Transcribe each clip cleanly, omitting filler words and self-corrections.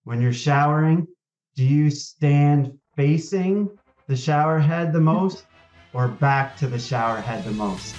When you're showering, do you stand facing the shower head the most or back to the shower head the most?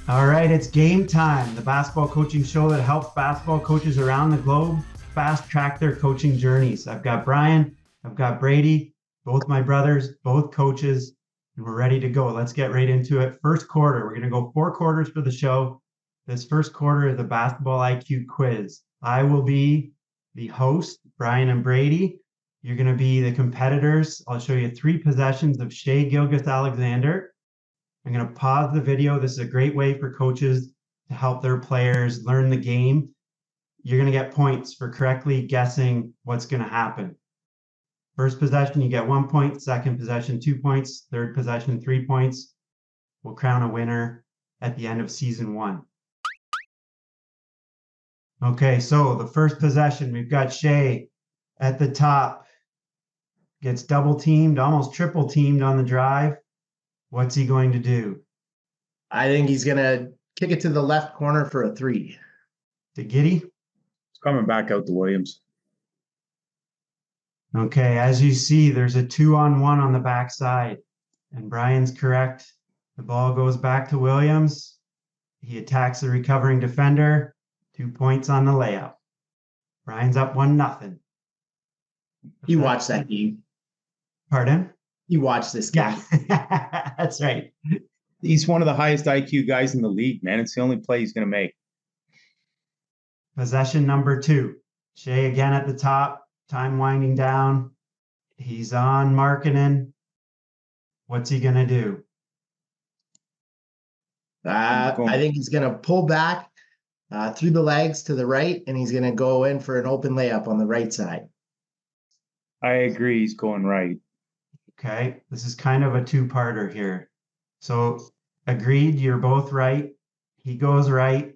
All right, it's game time. The basketball coaching show that helps basketball coaches around the globe fast track their coaching journeys. I've got Brian, I've got Brady, both my brothers, both coaches, and we're ready to go. Let's get right into it. First quarter, we're going to go 4 quarters for the show. This first quarter is the basketball IQ quiz. I will be the host, Brian and Brady. You're going to be the competitors. I'll show you 3 possessions of Shai Gilgeous-Alexander. I'm going to pause the video. This is a great way for coaches to help their players learn the game. You're going to get points for correctly guessing what's going to happen. First possession, you get 1 point. Second possession, 2 points. Third possession, 3 points. We'll crown a winner at the end of season 1. Okay, so the first possession, we've got Shai at the top. Gets double teamed, almost triple teamed on the drive. What's he going to do? I think he's going to kick it to the left corner for a 3. To Giddy? It's coming back out to Williams. Okay, as you see, there's a 2-on-1 on the backside. And Brian's correct. The ball goes back to Williams. He attacks the recovering defender. 2 points on the layup. Brian's up 1-0. You watched that game. Pardon? You watched this game. Yeah, that's right. He's one of the highest IQ guys in the league, man. It's the only play he's going to make. Possession number 2. Shai again at the top. Time winding down. He's on Markkanen. What's he going to do? I think he's going to pull back through the legs to the right, and he's going to go in for an open layup on the right side. I agree. He's going right. Okay, this is kind of a 2-parter here. So agreed, you're both right. He goes right.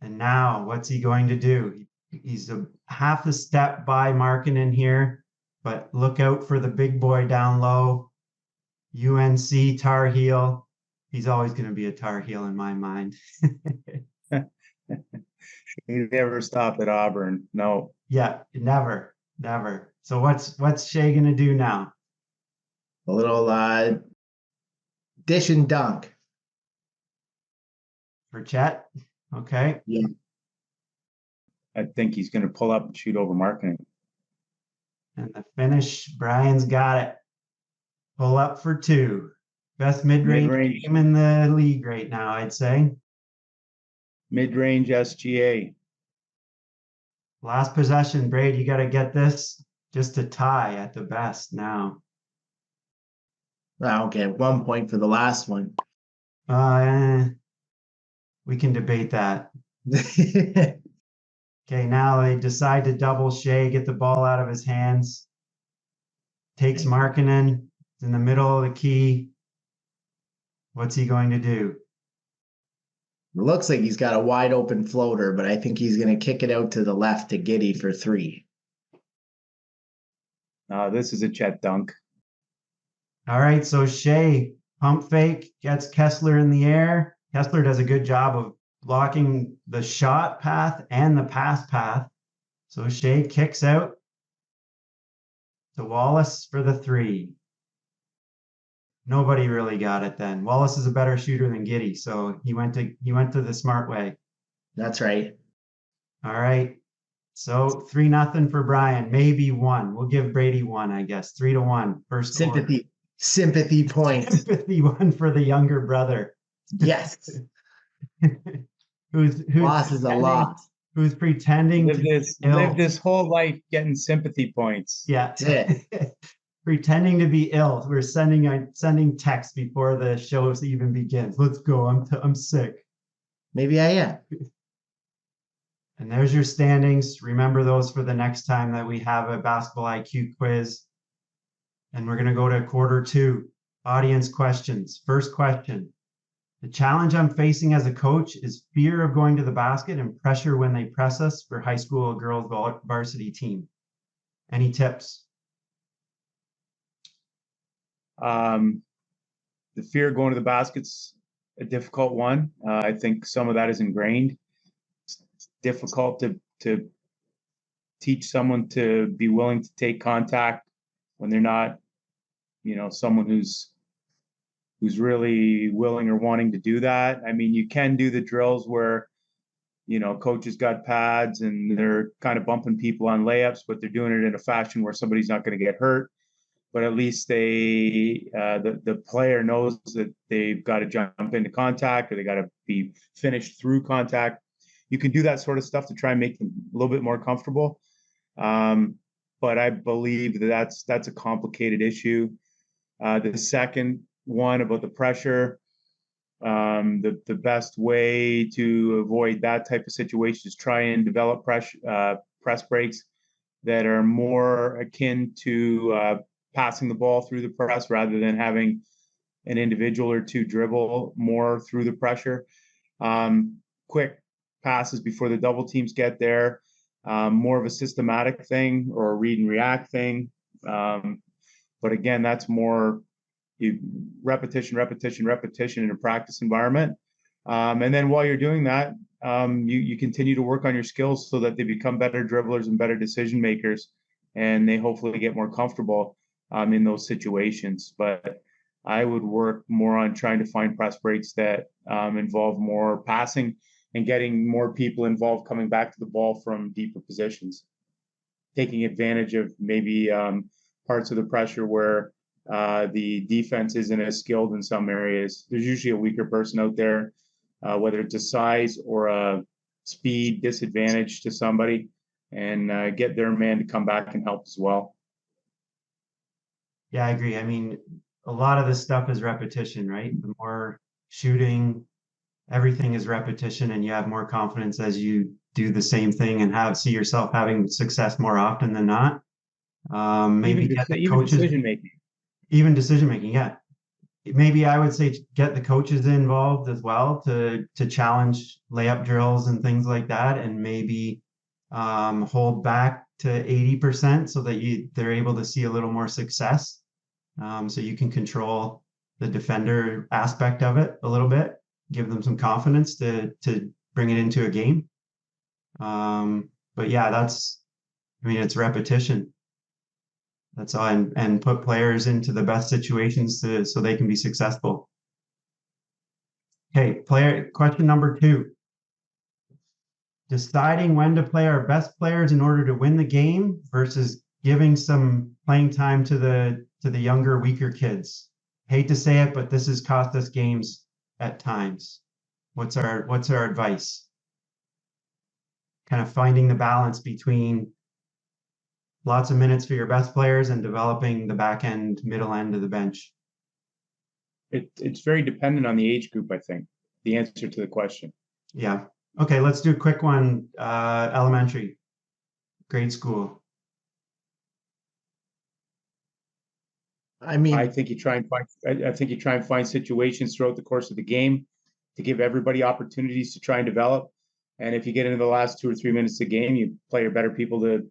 And now what's he going to do? He's a half a step by Markkanen here, but look out for the big boy down low. UNC Tar Heel. He's always going to be a Tar Heel in my mind. He never stopped at Auburn. No. Yeah, never. So what's Shai going to do now? A little dish and dunk. For Chet? Okay. Yeah. I think he's going to pull up and shoot over Markkanen. And the finish, Brian's got it. Pull up for 2. Best mid-range game in the league right now, I'd say. Mid-range SGA. Last possession, Brady, you got to get this just to tie at the best now. Okay, 1 point for the last one. We can debate that. Okay, now they decide to double Shai, get the ball out of his hands. Takes Markkanen. It's in the middle of the key. What's he going to do? It looks like he's got a wide open floater, but I think he's going to kick it out to the left to Giddy for 3. This is a Chet dunk. All right, so Shai, pump fake, gets Kessler in the air. Kessler does a good job of blocking the shot path and the pass path. So Shai kicks out to Wallace for the 3. Nobody really got it then. Wallace is a better shooter than Giddy, so he went to the smart way. That's right. All right. So 3-0 for Brian, maybe 1. We'll give Brady 1, I guess. 3-1. First sympathy points. Sympathy 1 for the younger brother. Yes. who's loss is a loss. Who's pretending live this whole life getting sympathy points. Yeah. Pretending to be ill. We're sending texts before the show even begins. Let's go. I'm sick. Maybe I am. And there's your standings. Remember those for the next time that we have a basketball IQ quiz. And we're going to go to quarter 2. Audience questions. First question. The challenge I'm facing as a coach is fear of going to the basket and pressure when they press us for high school girls varsity team. Any tips? The fear of going to the basket's a difficult one. I think some of that is ingrained. difficult to teach someone to be willing to take contact when they're not, someone who's really willing or wanting to do that. I mean, you can do the drills where, coaches got pads and they're kind of bumping people on layups, but they're doing it in a fashion where somebody's not going to get hurt. But at least the player knows that they've got to jump into contact or they got to be finished through contact. You can do that sort of stuff to try and make them a little bit more comfortable. But I believe that's a complicated issue. The second one about the pressure, the best way to avoid that type of situation is try and develop press breaks that are more akin to passing the ball through the press rather than having an individual or two dribble more through the pressure. Quick passes before the double teams get there, more of a systematic thing or a read and react thing. But again, that's more repetition in a practice environment. And then while you're doing that, you continue to work on your skills so that they become better dribblers and better decision makers, and they hopefully get more comfortable in those situations. But I would work more on trying to find press breaks that involve more passing and getting more people involved coming back to the ball from deeper positions, taking advantage of maybe parts of the pressure where the defense isn't as skilled in some areas. There's usually a weaker person out there, whether it's a size or a speed disadvantage to somebody, and get their man to come back and help as well. Yeah, I agree. I mean, a lot of this stuff is repetition, right? The more shooting, everything is repetition, and you have more confidence as you do the same thing and see yourself having success more often than not. Maybe get the coaches, decision making. Even decision making, yeah. Maybe I would say get the coaches involved as well to challenge layup drills and things like that, and maybe hold back to 80% so that they're able to see a little more success. So you can control the defender aspect of it a little bit, give them some confidence to bring it into a game. But yeah, it's repetition. That's all, and put players into the best situations so they can be successful. Okay, question number 2. Deciding when to play our best players in order to win the game versus giving some playing time to the younger, weaker kids. Hate to say it, but this has cost us games at times. What's our advice? Kind of finding the balance between lots of minutes for your best players and developing the back end, middle end of the bench. It's very dependent on the age group, I think, the answer to the question. Yeah. Okay, let's do a quick one. Elementary, grade school. I mean, I think you try and find situations throughout the course of the game to give everybody opportunities to try and develop. And if you get into the last 2 or 3 minutes of the game, you play your better people to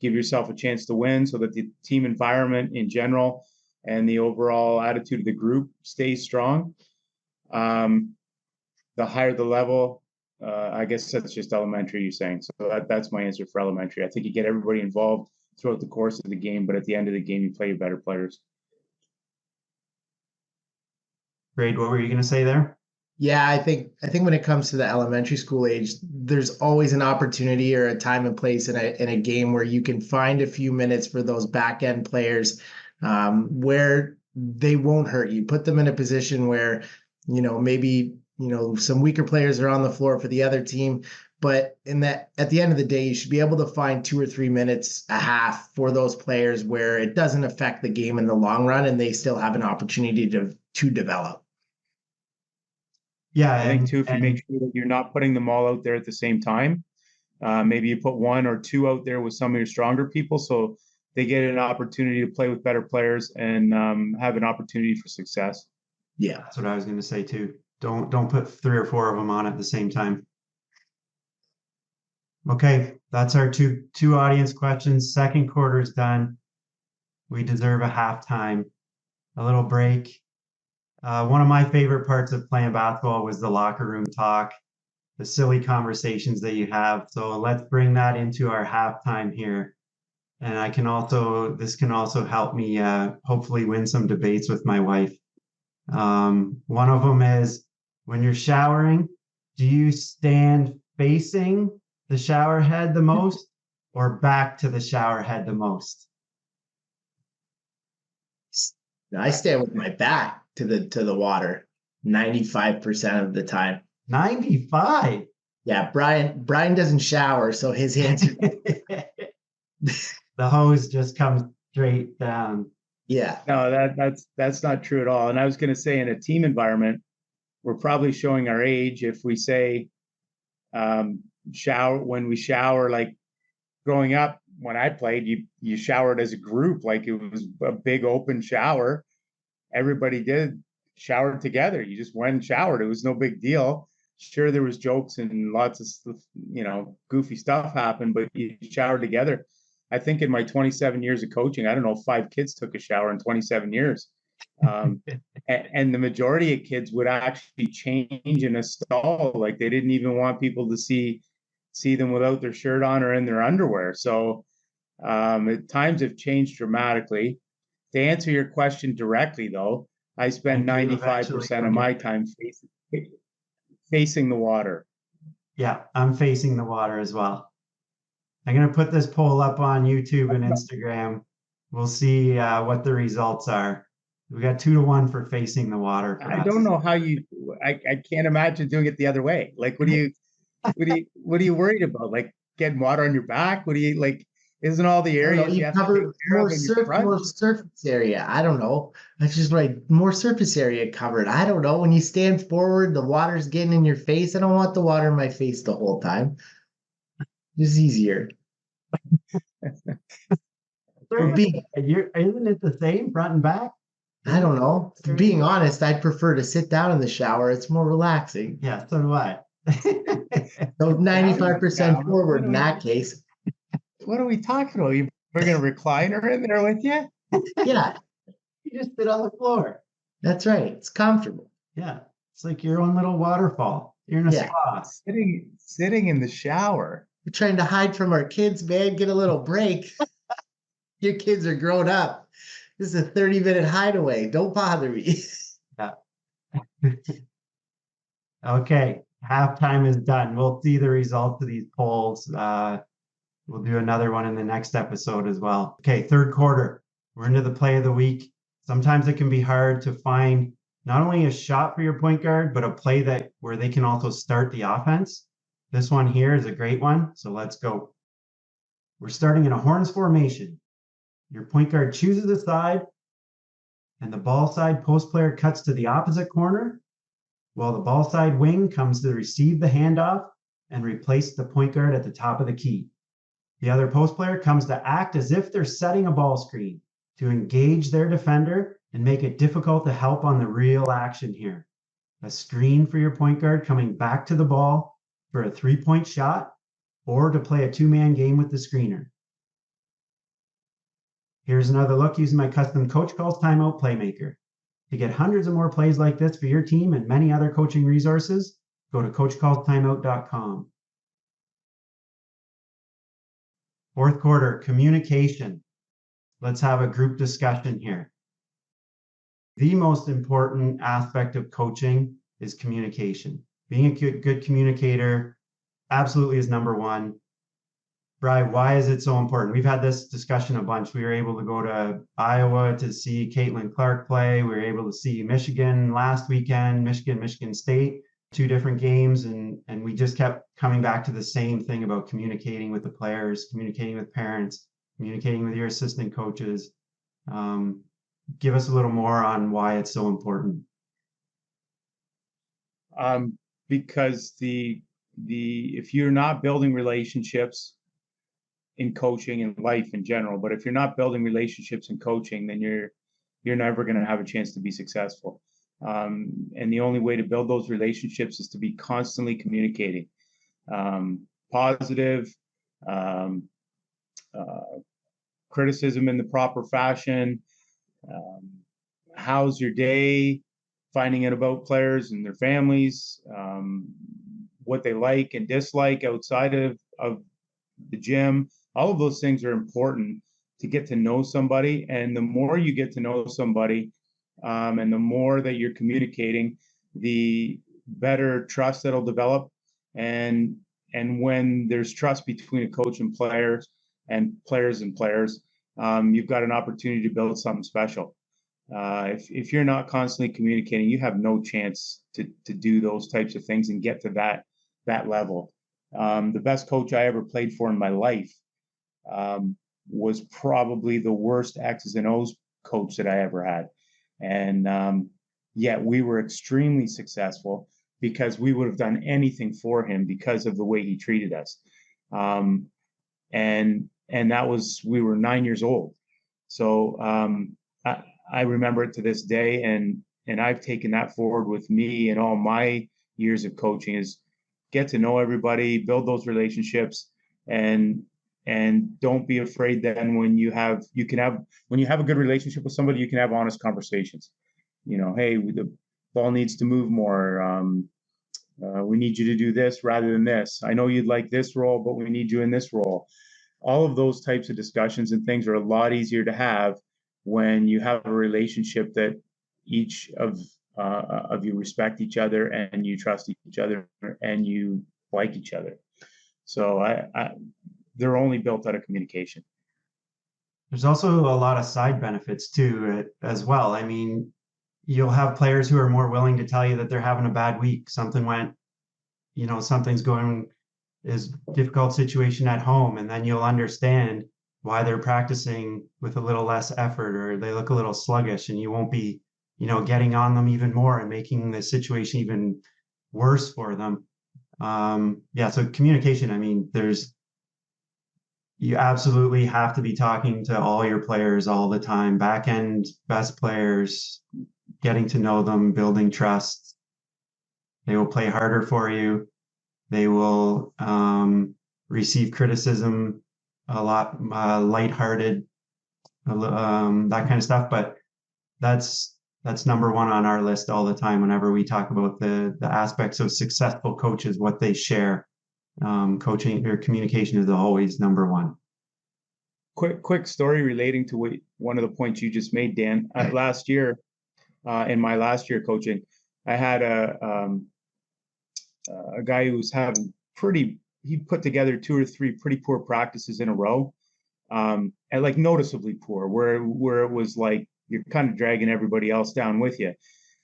give yourself a chance to win, so that the team environment in general and the overall attitude of the group stays strong. The higher the level, I guess that's just elementary, you're saying. So that's my answer for elementary. I think you get everybody involved throughout the course of the game, but at the end of the game, you play your better players. Grade, what were you going to say there? Yeah, I think when it comes to the elementary school age, there's always an opportunity or a time and place in a game where you can find a few minutes for those back end players, where they won't hurt you. Put them in a position where, maybe, some weaker players are on the floor for the other team, but at the end of the day, you should be able to find 2 or 3 minutes a half for those players where it doesn't affect the game in the long run and they still have an opportunity to develop. Yeah, I think too, if you make sure that you're not putting them all out there at the same time, maybe you put 1 or 2 out there with some of your stronger people, so they get an opportunity to play with better players and have an opportunity for success. Yeah, that's what I was going to say too. Don't put 3 or 4 of them on at the same time. Okay, that's our two audience questions. Second quarter is done. We deserve a halftime, a little break. One of my favorite parts of playing basketball was the locker room talk. the silly conversations that you have. So let's bring that into our halftime here. And this can also help me hopefully win some debates with my wife. One of them is, when you're showering, do you stand facing the shower head the most or back to the shower head the most? I stand with my back to the water 95% of the time. 95. Yeah, Brian doesn't shower, so his answer. The hose just comes straight down. Yeah. No, that's not true at all. And I was going to say, in a team environment, we're probably showing our age if we say when we shower, like growing up when I played, you showered as a group, like it was a big open shower. Everybody did shower together. You just went and showered. It was no big deal. Sure, there was jokes and lots of goofy stuff happened, but you showered together. I think in my 27 years of coaching, I don't know, 5 kids took a shower in 27 years. And the majority of kids would actually change in a stall. Like they didn't even want people to see them without their shirt on or in their underwear. So times have changed dramatically. To answer your question directly, though, I spend 95% of my time facing the water. Yeah, I'm facing the water as well. I'm going to put this poll up on YouTube and Instagram. We'll see what the results are. We got 2-1 for facing the water. I don't know how I can't imagine doing it the other way. Like, what are you worried about? Like getting water on your back? What do you like? Isn't all the areas you have cover to take care more, of in your front? more surface area? I don't know. That's just right. More surface area covered. I don't know. When you stand forward, the water's getting in your face. I don't want the water in my face the whole time. It's easier. Isn't it the same front and back? I don't know. Being honest, I'd prefer to sit down in the shower. It's more relaxing. Yeah, so do I. So 95% forward in that case. What are we talking about? You bring a recliner in there with you? Yeah. You just sit on the floor. That's right. It's comfortable. Yeah. It's like your own little waterfall. You're in a spa. Sitting in the shower. We're trying to hide from our kids, man. Get a little break. Your kids are grown up. This is a 30-minute hideaway. Don't bother me. Yeah. Okay. Halftime is done. We'll see the results of these polls. We'll do another one in the next episode as well. Okay, third quarter. We're into the play of the week. Sometimes it can be hard to find not only a shot for your point guard, but a play where they can also start the offense. This one here is a great one. So let's go. We're starting in a horns formation. Your point guard chooses a side, and the ball side post player cuts to the opposite corner, while the ball side wing comes to receive the handoff and replace the point guard at the top of the key. The other post player comes to act as if they're setting a ball screen to engage their defender and make it difficult to help on the real action here. A screen for your point guard coming back to the ball for a 3-point shot or to play a 2-man game with the screener. Here's another look using my custom Coach Calls Timeout Playmaker. To get hundreds of more plays like this for your team and many other coaching resources, go to coachcallstimeout.com. Fourth quarter, communication. Let's have a group discussion here. The most important aspect of coaching is communication. Being a good communicator absolutely is number one. Brian, why is it so important? We've had this discussion a bunch. We were able to go to Iowa to see Caitlin Clark play. We were able to see Michigan last weekend, Michigan State, 2 different games. And we just kept coming back to the same thing about communicating with the players, communicating with parents, communicating with your assistant coaches. Give us a little more on why it's so important. Because if you're not building relationships in coaching and life in general, but if you're not building relationships in coaching, then you're never going to have a chance to be successful. And the only way to build those relationships is to be constantly communicating, positive, criticism in the proper fashion. How's your day? Finding out about players and their families, what they like and dislike outside of the gym. All of those things are important to get to know somebody. And the more you get to know somebody, and the more that you're communicating, the better trust that'll develop. And when there's trust between a coach and players, you've got an opportunity to build something special. If you're not constantly communicating, you have no chance to do those types of things and get to that level. The best coach I ever played for in my life was probably the worst X's and O's coach that I ever had. And yet we were extremely successful because we would have done anything for him because of the way he treated us. And that was, we were 9 years old. So I remember it to this day, and I've taken that forward with me and all my years of coaching is get to know everybody, build those relationships, and don't be afraid then when you have a good relationship with somebody, you can have honest conversations. Hey, the ball needs to move more. We need you to do this rather than this. I know you'd like this role, but we need you in this role. All of those types of discussions and things are a lot easier to have when you have a relationship that each of you respect each other and you trust each other and you like each other. So they're only built out of communication. There's also a lot of side benefits to it as well. I mean, you'll have players who are more willing to tell you that they're having a bad week. Something's going is difficult situation at home, and then you'll understand why they're practicing with a little less effort or they look a little sluggish, and you won't be, getting on them even more and making the situation even worse for them. So communication, I mean, you absolutely have to be talking to all your players all the time, back end best players, getting to know them, building trust. They will play harder for you. They will receive criticism a lot, lighthearted, that kind of stuff. But that's number one on our list all the time whenever we talk about the aspects of successful coaches, what they share. Coaching or communication is always number one. Quick story relating to one of the points you just made, Dan. Last year, in my last year coaching, I had a guy who was having he put together 2 or 3 pretty poor practices in a row, and like noticeably poor, where it was like you're kind of dragging everybody else down with you.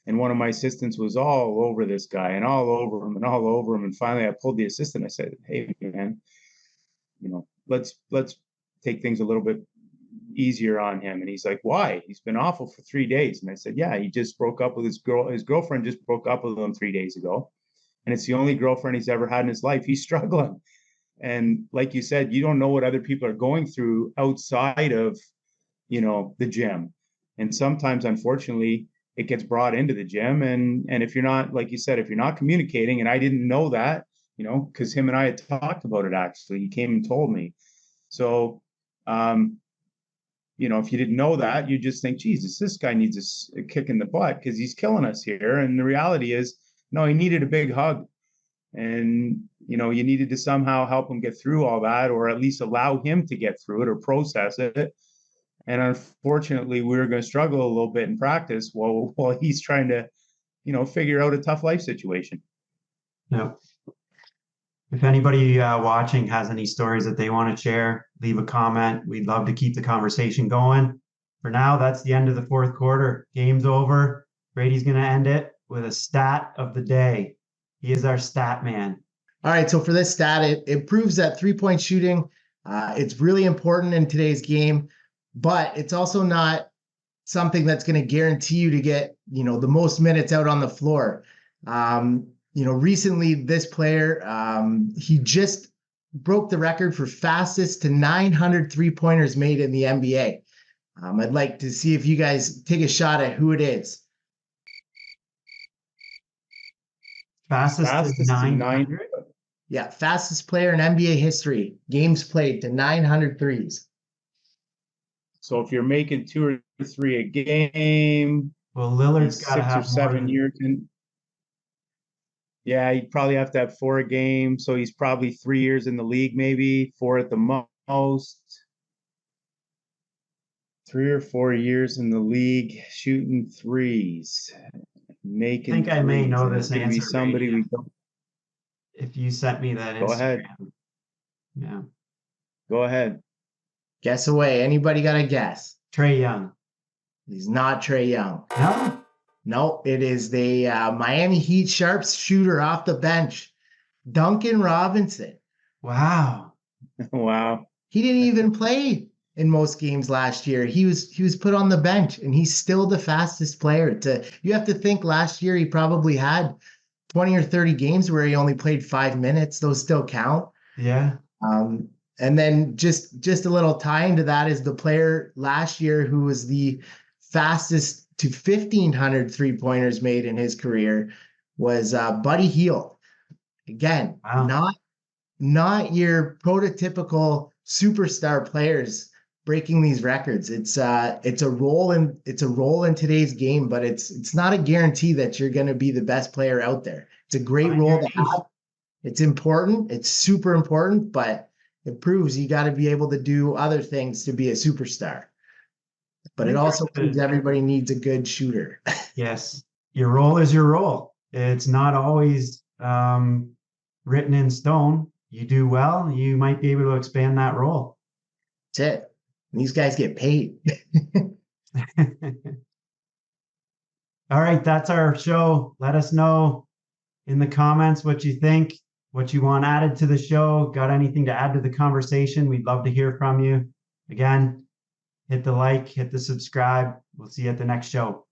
And one of my assistants was all over this guy and all over him and all over him. And finally, I pulled the assistant. I said, "Hey, man, let's take things a little bit easier on him." And he's like, "Why? He's been awful for 3 days." And I said, "Yeah, he just broke up with his girlfriend just broke up with him 3 days ago. And it's the only girlfriend he's ever had in his life. He's struggling." And like you said, you don't know what other people are going through outside of, the gym. And sometimes, unfortunately, it gets brought into the gym. And if you're not, like you said, if you're not communicating, and I didn't know that, because him and I had talked about it, actually, he came and told me. So, if you didn't know that, you just think, Jesus, this guy needs a kick in the butt because he's killing us here. And the reality is, no, he needed a big hug. And, you needed to somehow help him get through all that, or at least allow him to get through it or process it. And unfortunately, we were going to struggle a little bit in practice while he's trying to, figure out a tough life situation. Yeah. If anybody watching has any stories that they want to share, leave a comment. We'd love to keep the conversation going. For now, that's the end of the 4th quarter. Game's over. Brady's going to end it with a stat of the day. He is our stat man. All right, so for this stat, it proves that 3-point shooting, it's really important in today's game, but it's also not something that's going to guarantee you to get, the most minutes out on the floor. Recently this player, he just broke the record for fastest to 900 3-pointers made in the NBA. I'd like to see if you guys take a shot at who it is. Fastest to 900? Yeah, fastest player in NBA history. Games played to 900 threes. So if you're making 2 or 3 a game, well, Lillard's got to have 6 or 7 years. Yeah, he'd probably have to have 4 a game. So he's probably 3 years in the league, maybe 4 at the most. 3 or 4 years in the league, shooting threes, I making think I may threes, know and it's this going to be answer, Brady, somebody we don't. if you sent me that Go ahead. Instagram. Yeah. Go ahead. Guess away. Anybody got a guess? Trae Young. He's not Trae Young. No? No, it is the Miami Heat sharpshooter off the bench, Duncan Robinson. Wow. Wow. He didn't even play in most games last year. He was put on the bench, and he's still the fastest player. You have to think last year he probably had 20 or 30 games where he only played 5 minutes. Those still count. Yeah. And then just a little tie into that is the player last year who was the fastest to 1,500 3-pointers made in his career was Buddy Hield. Again, Wow. not your prototypical superstar players breaking these records. It's a role in today's game, but it's not a guarantee that you're going to be the best player out there. It's a great Find your role to niche. have. It's important. It's super important, but it proves you got to be able to do other things to be a superstar. But I it think also there's proves everybody needs a good shooter. yes. Your role is your role. It's not always written in stone. You do well, you might be able to expand that role. That's it. And these guys get paid. All right, that's our show. Let us know in the comments what you think, what you want added to the show. Got anything to add to the conversation? We'd love to hear from you. Again, hit the like, hit the subscribe. We'll see you at the next show.